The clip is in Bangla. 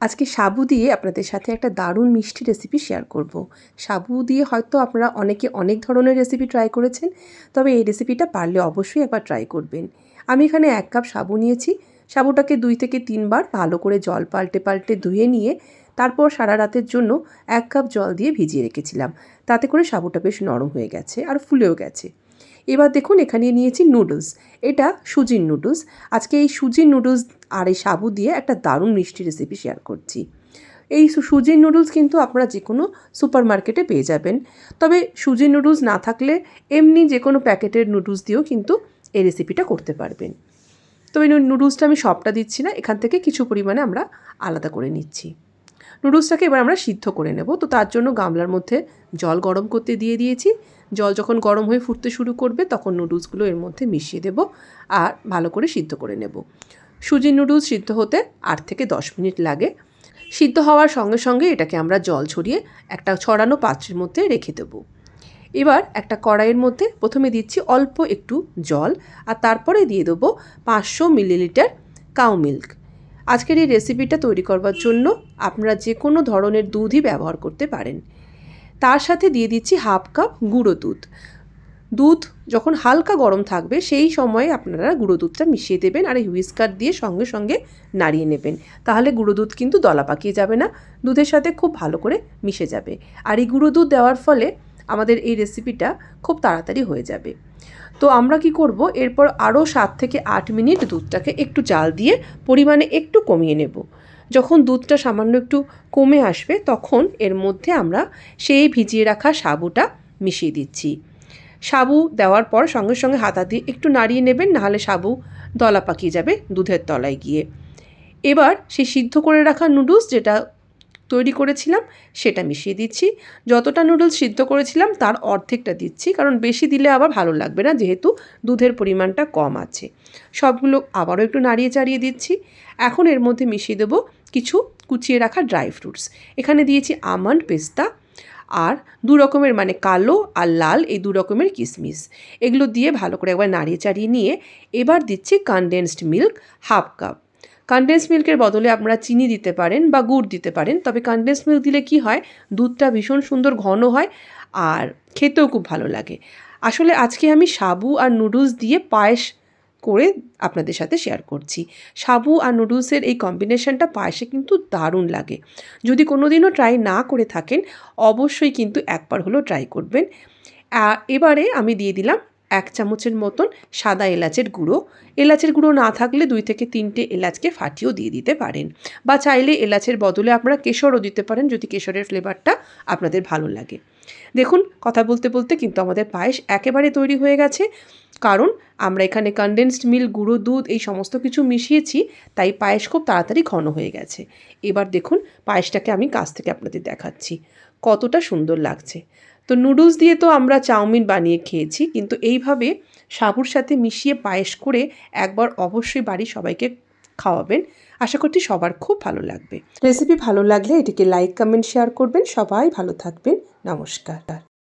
আজকে সাবু দিয়ে আপনাদের সাথে একটা দারুণ মিষ্টি রেসিপি শেয়ার করব। সাবু দিয়ে হয়তো আপনারা অনেকে অনেক ধরনের রেসিপি ট্রাই করেছেন, তবে এই রেসিপিটা পারলে অবশ্যই একবার ট্রাই করবেন। আমি এখানে 1 কাপ সাবু নিয়েছি। সাবুটাকে 2 থেকে 3 বার ভালো করে জল পাল্টে পাল্টে ধুয়ে নিয়ে তারপর সারা রাতের জন্য 1 কাপ জল দিয়ে ভিজিয়ে রেখেছিলাম। তাতে করে সাবুটা বেশ নরম হয়ে গেছে আর ফুলেও গেছে। এবার দেখুন এখানে নিয়েছি নুডলস। এটা সুজির নুডলস। আজকে এই সুজির নুডলস আর এই সাবু দিয়ে একটা দারুণ মিষ্টি রেসিপি শেয়ার করছি। এই সুজির নুডলস কিন্তু আপনারা যে কোনো সুপার মার্কেটে পেয়ে যাবেন। তবে সুজির নুডলস না থাকলে এমনি যে কোনো প্যাকেটের নুডলস দিয়েও কিন্তু এই রেসিপিটা করতে পারবেন। তবে নুডলসটা আমি সবটা দিচ্ছি না, এখান থেকে কিছু পরিমাণে আমরা আলাদা করে নিচ্ছি। নুডলসটাকে এবার আমরা সিদ্ধ করে নেব। তো তার জন্য গামলার মধ্যে জল গরম করতে দিয়ে দিয়েছি। জল যখন গরম হয়ে ফুটতে শুরু করবে তখন নুডলসগুলো এর মধ্যে মিশিয়ে দেব আর ভালো করে সিদ্ধ করে নেব। সুজির নুডলস সিদ্ধ হতে 8 থেকে 10 মিনিট লাগে। সিদ্ধ হওয়ার সঙ্গে সঙ্গে এটাকে আমরা জল ছড়িয়ে একটা ছড়ানো পাত্রের মধ্যে রেখে দেবো। এবার একটা কড়াইয়ের মধ্যে প্রথমে দিচ্ছি অল্প একটু জল আর তারপরে দিয়ে দেবো 500 মিলিলিটার কাউ মিল্ক। আজকের এই রেসিপিটা তৈরি করবার জন্য আপনারা যে কোনো ধরনের দুধই ব্যবহার করতে পারেন। তার সাথে দিয়ে দিচ্ছি 1/2 কাপ গুঁড়ো দুধ। দুধ যখন হালকা গরম থাকবে সেই সময়ে আপনারা গুঁড়ো দুধটা মিশিয়ে দেবেন আর এই হুইস্কার দিয়ে সঙ্গে সঙ্গে নাড়িয়ে নেবেন। তাহলে গুঁড়ো দুধ কিন্তু দলা পাকিয়ে যাবে না, দুধের সাথে খুব ভালো করে মিশে যাবে। আর এই গুঁড়ো দুধ দেওয়ার ফলে আমাদের এই রেসিপিটা খুব তাড়াতাড়ি হয়ে যাবে। তো আমরা কি করব, এরপর আরও 7 থেকে 8 মিনিট দুধটাকে একটু জাল দিয়ে পরিমাণে একটু কমিয়ে নেব। যখন দুধটা সামান্য একটু কমে আসবে তখন এর মধ্যে আমরা সেই ভিজিয়ে রাখা সাবুটা মিশিয়ে দিচ্ছি। সাবু দেওয়ার পর সঙ্গে সঙ্গে হাতা দিয়ে একটু নাড়িয়ে নেবেন, নাহলে সাবু দলা পাকিয়ে যাবে দুধের তলায় গিয়ে। এবার সেই সিদ্ধ করে রাখা নুডলস যেটা তৈরি করেছিলাম সেটা মিশিয়ে দিচ্ছি। যতটা নুডলস সিদ্ধ করেছিলাম তার অর্ধেকটা দিচ্ছি, কারণ বেশি দিলে আবার ভালো লাগবে না, যেহেতু দুধের পরিমাণটা কম আছে। সবগুলো আবারও একটু নাড়িয়ে চাড়িয়ে দিচ্ছি। এখন এর মধ্যে মিশিয়ে দেবো কিছু কুচিয়ে রাখা ড্রাই ফ্রুটস। এখানে দিয়েছি আমন্ড, পেস্তা আর 2 রকমের মানে কালো আর লাল এই 2 রকমের কিশমিশ। এগুলো দিয়ে ভালো করে একবার নাড়িয়ে চাড়িয়ে নিয়ে এবার দিচ্ছি কনডেন্সড মিল্ক 1/2 কাপ। কনডেন্স মিল্কের বদলে আপনারা চিনি দিতে পারেন বা গুড় দিতে পারেন। তবে কনডেন্স মিল্ক দিলে কি হয়, দুধটা ভীষণ সুন্দর ঘন হয় আর খেতেও খুব ভালো লাগে। আসলে আজকে আমি সাবু আর নুডলস দিয়ে পায়েস করে আপনাদের সাথে শেয়ার করছি। সাবু আর নুডলসের এই কম্বিনেশনটা পায়েসে কিন্তু দারুণ লাগে। যদি কোনো দিনও ট্রাই না করে থাকেন অবশ্যই কিন্তু একবার হলেও ট্রাই করবেন। এবারে আমি দিয়ে দিলাম 1 চামচের মতন সাদা এলাচের গুঁড়ো। এলাচের গুঁড়ো না থাকলে 2 থেকে 3টে এলাচকে ফাটিয়েও দিয়ে দিতে পারেন, বা চাইলে এলাচের বদলে আপনারা কেশরও দিতে পারেন যদি কেশরের ফ্লেভারটা আপনাদের ভালো লাগে। দেখুন কথা বলতে বলতে কিন্তু আমাদের পায়েস একেবারে তৈরি হয়ে গেছে, কারণ আমরা এখানে কনডেন্সড মিল্ক, গুঁড়ো দুধ এই সমস্ত কিছু মিশিয়েছি, তাই পায়েস খুব তাড়াতাড়ি ঘন হয়ে গেছে। এবার দেখুন পায়েসটাকে আমি কাছ থেকে আপনাদের দেখাচ্ছি কতটা সুন্দর লাগছে। তো নুডলস দিয়ে তো আমরা চাউমিন বানিয়ে খেয়েছি, কিন্তু এইভাবে সাবুর সাথে মিশিয়ে পায়েস করে একবার অবশ্যই বাড়ির সবাইকে খাওয়াবেন। আশা করছি সবার খুব ভালো লাগবে। রেসিপি ভালো লাগলে এটিকে লাইক, কমেন্ট, শেয়ার করবেন। সবাই ভালো থাকবেন। নমস্কার।